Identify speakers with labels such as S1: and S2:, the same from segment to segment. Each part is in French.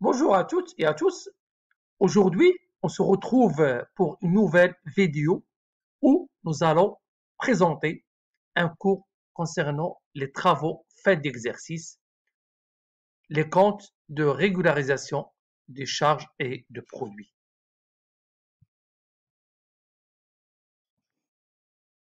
S1: Bonjour à toutes et à tous. Aujourd'hui, on se retrouve pour une nouvelle vidéo où nous allons présenter un cours concernant les travaux faits d'exercice, les comptes de régularisation des charges et de produits.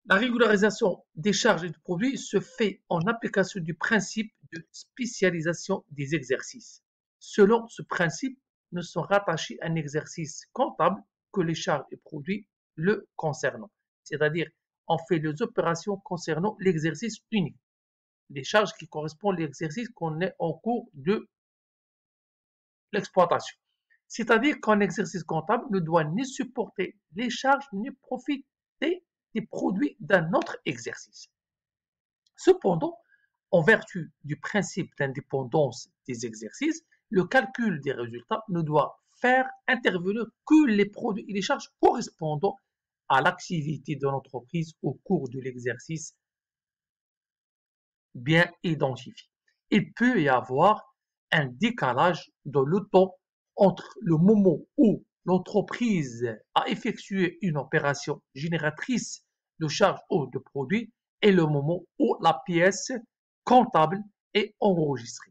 S1: La régularisation des charges et de produits se fait en application du principe de spécialisation des exercices. Selon ce principe, ne sont rattachés à un exercice comptable que les charges et produits le concernant. C'est-à-dire, on fait les opérations concernant l'exercice unique, les charges qui correspondent à l'exercice qu'on est en cours de l'exploitation. C'est-à-dire qu'un exercice comptable ne doit ni supporter les charges ni profiter des produits d'un autre exercice. Cependant, en vertu du principe d'indépendance des exercices, le calcul des résultats ne doit faire intervenir que les produits et les charges correspondant à l'activité de l'entreprise au cours de l'exercice bien identifié. Il peut y avoir un décalage dans le temps entre le moment où l'entreprise a effectué une opération génératrice de charges ou de produits et le moment où la pièce comptable est enregistrée.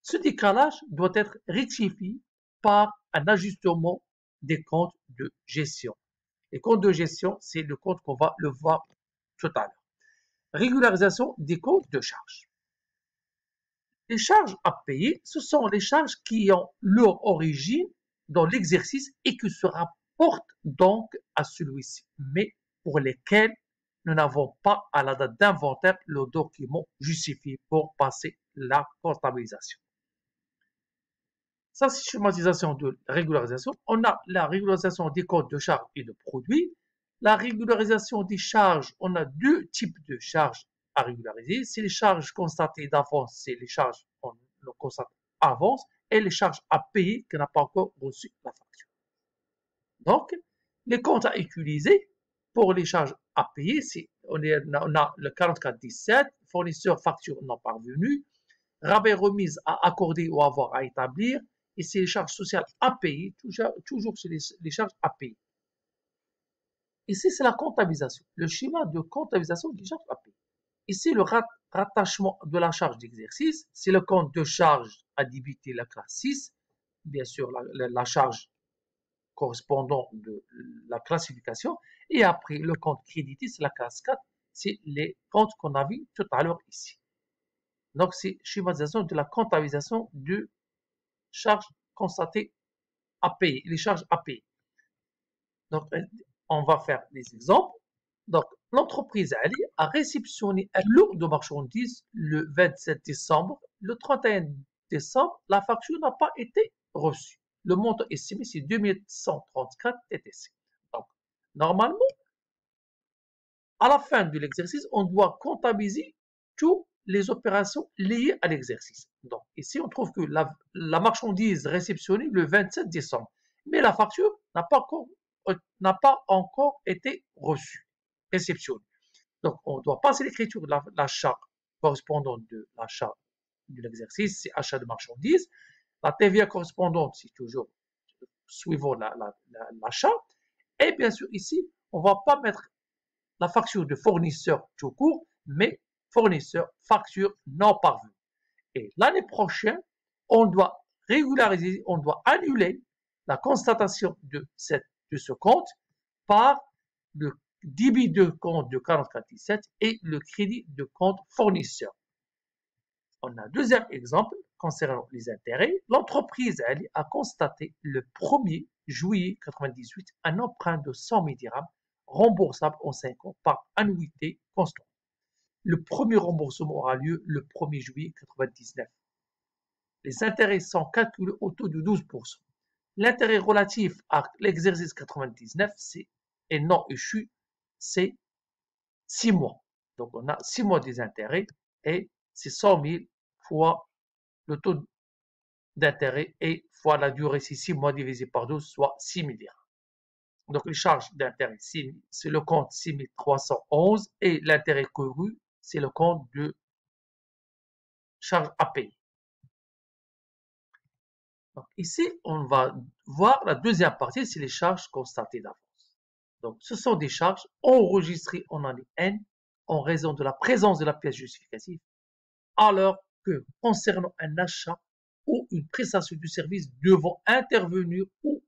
S1: Ce décalage doit être rectifié par un ajustement des comptes de gestion. Les comptes de gestion, c'est le compte qu'on va le voir tout à l'heure. Régularisation des comptes de charges. Les charges à payer, ce sont les charges qui ont leur origine dans l'exercice et qui se rapportent donc à celui-ci, mais pour lesquelles nous n'avons pas à la date d'inventaire le document justifié pour passer la comptabilisation. Ça, c'est schématisation de régularisation. On a la régularisation des comptes de charges et de produits. La régularisation des charges, on a deux types de charges à régulariser. C'est les charges constatées d'avance, c'est les charges qu'on constate avance, et les charges à payer qui n'a pas encore reçu la facture. Donc, les comptes à utiliser pour les charges à payer, on a le 4417, fournisseur facture non parvenue, rabais remise à accorder ou avoir à établir, et c'est les charges sociales à payer, toujours c'est les charges à payer. Ici, c'est la comptabilisation, le schéma de comptabilisation des charges à payer. Ici, le rattachement de la charge d'exercice, c'est le compte de charge à débiter la classe 6, bien sûr la charge correspondant de la classification, et après le compte crédité, c'est la classe 4, c'est les comptes qu'on a vus tout à l'heure ici. Donc, c'est schématisation de la comptabilisation de charges constatées à payer, les charges à payer. Donc, on va faire des exemples. Donc, l'entreprise Ali a réceptionné un lot de marchandises le 27 décembre. Le 31 décembre, la facture n'a pas été reçue. Le montant estimé, c'est 2134 TTC. Donc, normalement, à la fin de l'exercice, on doit comptabiliser toutes les opérations liées à l'exercice. Donc, ici, on trouve que la marchandise réceptionnée le 27 décembre, mais la facture n'a pas encore été reçue, réceptionnée. Donc, on doit passer l'écriture de l'achat correspondant de l'achat de l'exercice, c'est achat de marchandises. La TVA correspondante, c'est toujours suivant l'achat. Et bien sûr, ici, on ne va pas mettre la facture de fournisseur tout court, mais fournisseur facture non parvenue. Et l'année prochaine, on doit régulariser, on doit annuler la constatation de ce compte par le débit de compte de 4417 et le crédit de compte fournisseur. On a un deuxième exemple concernant les intérêts. L'entreprise a constaté le 1er juillet 1998 un emprunt de 100 000 dirhams remboursable en 5 ans par annuité constante. Le premier remboursement aura lieu le 1er juillet 1999. Les intérêts sont calculés au taux de 12%. L'intérêt relatif à l'exercice 99 est non échu, c'est 6 mois. Donc, on a 6 mois des intérêts et c'est 100 000 fois le taux d'intérêt et fois la durée, c'est 6 mois divisé par 12, soit 6 000 dirhams. Donc, les charges d'intérêt, c'est le compte 6311 et l'intérêt couru, c'est le compte de charges à payer. Donc ici, on va voir la deuxième partie, c'est les charges constatées d'avance. Donc, ce sont des charges enregistrées en année N en raison de la présence de la pièce justificative, alors que concernant un achat ou une prestation du service devant intervenir au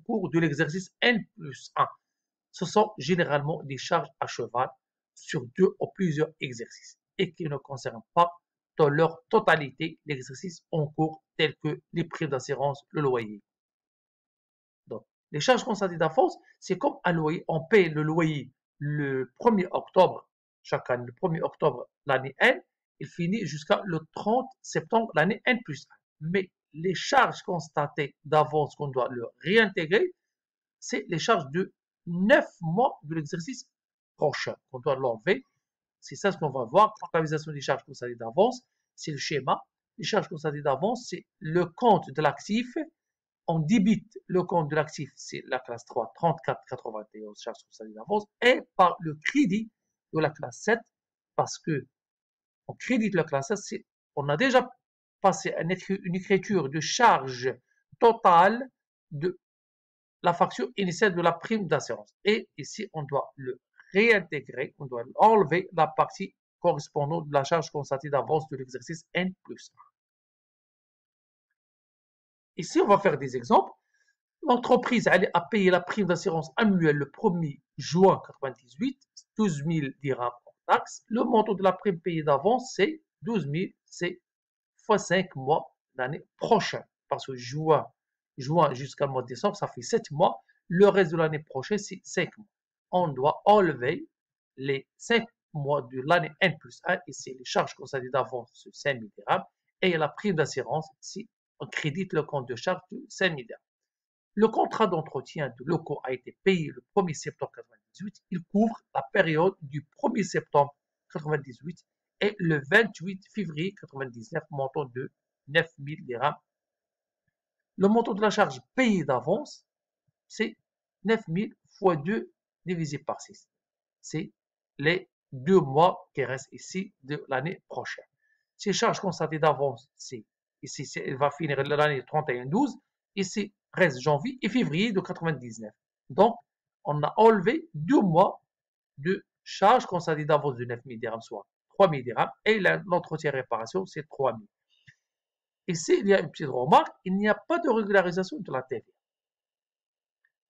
S1: cours de l'exercice N+1. Ce sont généralement des charges à cheval sur 2 ou plusieurs exercices et qui ne concernent pas dans leur totalité l'exercice en cours tels que les primes d'assurance, le loyer. Donc, les charges constatées d'avance, c'est comme un loyer. On paye le loyer le 1er octobre chaque année, le 1er octobre l'année N, il finit jusqu'à le 30 septembre l'année N+1. Mais les charges constatées d'avance qu'on doit le réintégrer, c'est les charges de 9 mois de l'exercice prochain qu'on doit l'enlever. C'est ça ce qu'on va voir. Comptabilisation des charges constatées d'avance, c'est le schéma. Les charges constatées d'avance, c'est le compte de l'actif. On débite le compte de l'actif, c'est la classe 3, 34,91 charges constatées d'avance, et par le crédit de la classe 7, parce que on crédite la classe 7, on a déjà passé une écriture de charge totale de la facture initiale de la prime d'assurance. Et ici, on doit le réintégrer, on doit enlever la partie correspondante de la charge constatée d'avance de l'exercice N+1. Ici, on va faire des exemples. L'entreprise a payé la prime d'assurance annuelle le 1er juin 98, 12 000 dirhams hors taxe. Le montant de la prime payée d'avance, c'est 12 000, c'est fois 5 mois l'année prochaine. Parce que juin jusqu'à le mois de décembre, ça fait 7 mois. Le reste de l'année prochaine, c'est 5 mois. On doit enlever les 5 mois de l'année N+1 et c'est les charges constatées d'avance, c'est 5 000 dirhams. Et la prime d'assurance, si on crédite le compte de charge de 5 000 dirhams. Le contrat d'entretien de locaux a été payé le 1er septembre 1998. Il couvre la période du 1er septembre 1998 et le 28 février 1999, montant de 9 000 dirhams. Le montant de la charge payée d'avance, c'est 9 000 fois 2 divisé par 6. C'est les 2 mois qui restent ici de l'année prochaine. Ces charges constatées d'avance, ici, elle va finir l'année 31-12. Ici, reste janvier et février de 99. Donc, on a enlevé 2 mois de charges constatées d'avance de 9 000 dirhams, soit 3 000 dirhams, et l'entretien réparation, c'est 3 000. Ici, il y a une petite remarque, il n'y a pas de régularisation de la TVA.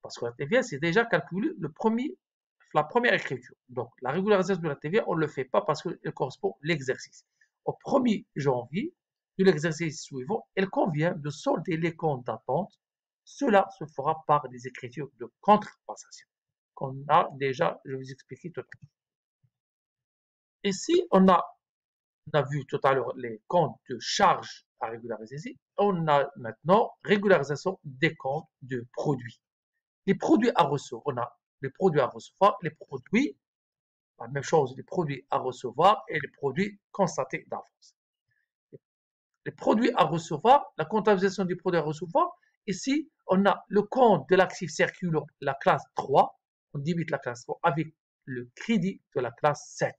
S1: Parce que la TVA, c'est déjà calculé la première écriture. Donc, la régularisation de la TVA, on ne le fait pas parce qu'elle correspond à l'exercice. Au 1er janvier de l'exercice suivant, il convient de solder les comptes d'attente. Cela se fera par des écritures de contrepassation qu'on a déjà, je vais vous expliquer tout à l'heure. Ici, on a vu tout à l'heure les comptes de charges à régulariser ici. On a maintenant régularisation des comptes de produits. Les produits à recevoir, on a les produits à recevoir, les produits, la même chose, les produits à recevoir et les produits constatés d'avance. Les produits à recevoir, la comptabilisation des produits à recevoir, ici, on a le compte de l'actif circulant, la classe 3, on débite la classe 3 avec le crédit de la classe 7.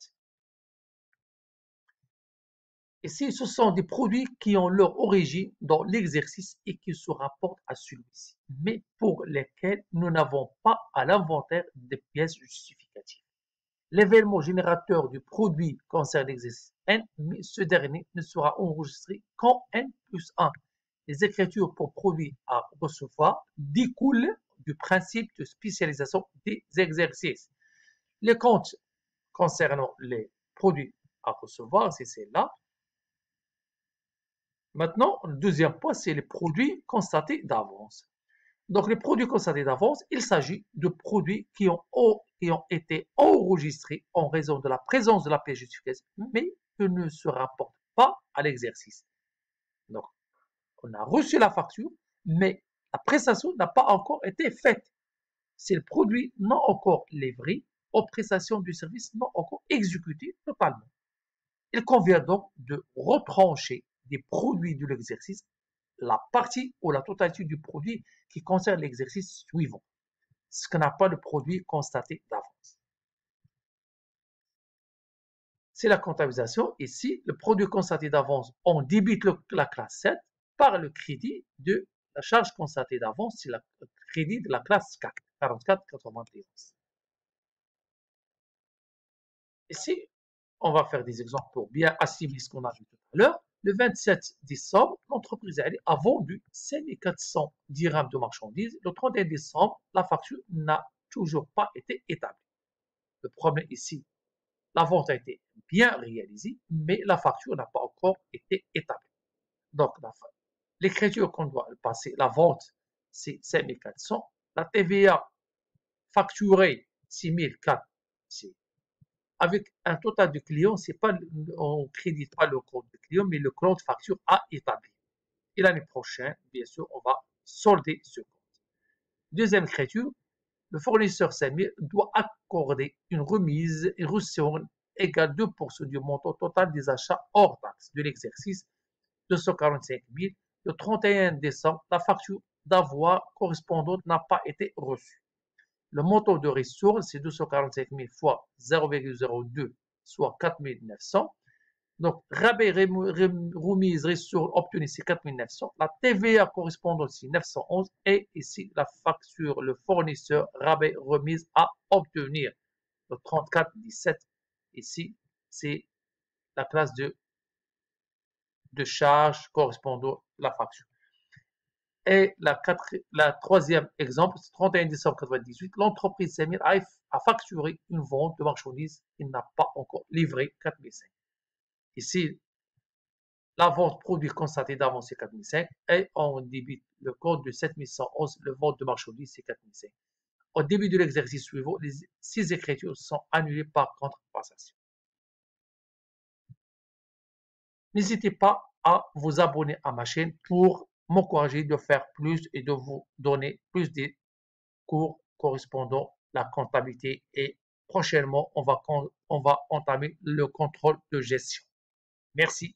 S1: Ici, ce sont des produits qui ont leur origine dans l'exercice et qui se rapportent à celui-ci, mais pour lesquels nous n'avons pas à l'inventaire des pièces justificatives. L'événement générateur du produit concerne l'exercice N, mais ce dernier ne sera enregistré qu'en N+1. Les écritures pour produits à recevoir découlent du principe de spécialisation des exercices. Les comptes concernant les produits à recevoir, c'est celle-là. Maintenant, le deuxième point, c'est les produits constatés d'avance. Donc, les produits constatés d'avance, il s'agit de produits qui ont été enregistrés en raison de la présence de la pièce justificative, mais qui ne se rapportent pas à l'exercice. Donc, on a reçu la facture, mais la prestation n'a pas encore été faite. C'est le produit non encore livré aux prestations du service non encore exécutées totalement. Il convient donc de retrancher des produits de l'exercice la partie ou la totalité du produit qui concerne l'exercice suivant, ce qu'on n'a pas de produit constaté d'avance. C'est la comptabilisation. Ici, le produit constaté d'avance, on débite la classe 7 par le crédit de la charge constatée d'avance, c'est le crédit de la classe 4, 44,91. Ici, on va faire des exemples pour bien assimiler ce qu'on a vu tout à l'heure. Le 27 décembre, l'entreprise a vendu 5400 dirhams de marchandises. Le 31 décembre, la facture n'a toujours pas été établie. Le problème ici, la vente a été bien réalisée, mais la facture n'a pas encore été établie. Donc, l'écriture qu'on doit passer, la vente, c'est 5400. La TVA facturée, 6004, c'est avec un total de clients, c'est pas, on ne crédite pas le compte de client, mais le compte facture à établir. Et l'année prochaine, bien sûr, on va solder ce compte. Deuxième écriture, le fournisseur 5000 doit accorder une remise, une restitution égale 2% du montant total des achats hors taxe de l'exercice 245 000. Le 31 décembre, la facture d'avoir correspondante n'a pas été reçue. Le montant de ressources, c'est 245 000 fois 0,02, soit 4 900. Donc, rabais, remise, ressources obtenues, c'est 4 900. La TVA correspondante, c'est 911. Et ici, la facture, le fournisseur, rabais, remise à obtenir. Le 34,17. Ici, c'est la classe de charge correspondant à la facture. Et la troisième exemple, c'est 31 décembre 1998, l'entreprise Samir a facturé une vente de marchandises qu'il n'a pas encore livré 4005. Ici, la vente produit constatée d'avance c'est 4005 et on débite le code de 7111, le vente de marchandises c'est 4005. Au début de l'exercice suivant, les 6 écritures sont annulées par contrepassation. N'hésitez pas à vous abonner à ma chaîne pour m'encourager de faire plus et de vous donner plus de cours correspondant à la comptabilité et prochainement, on va entamer le contrôle de gestion. Merci.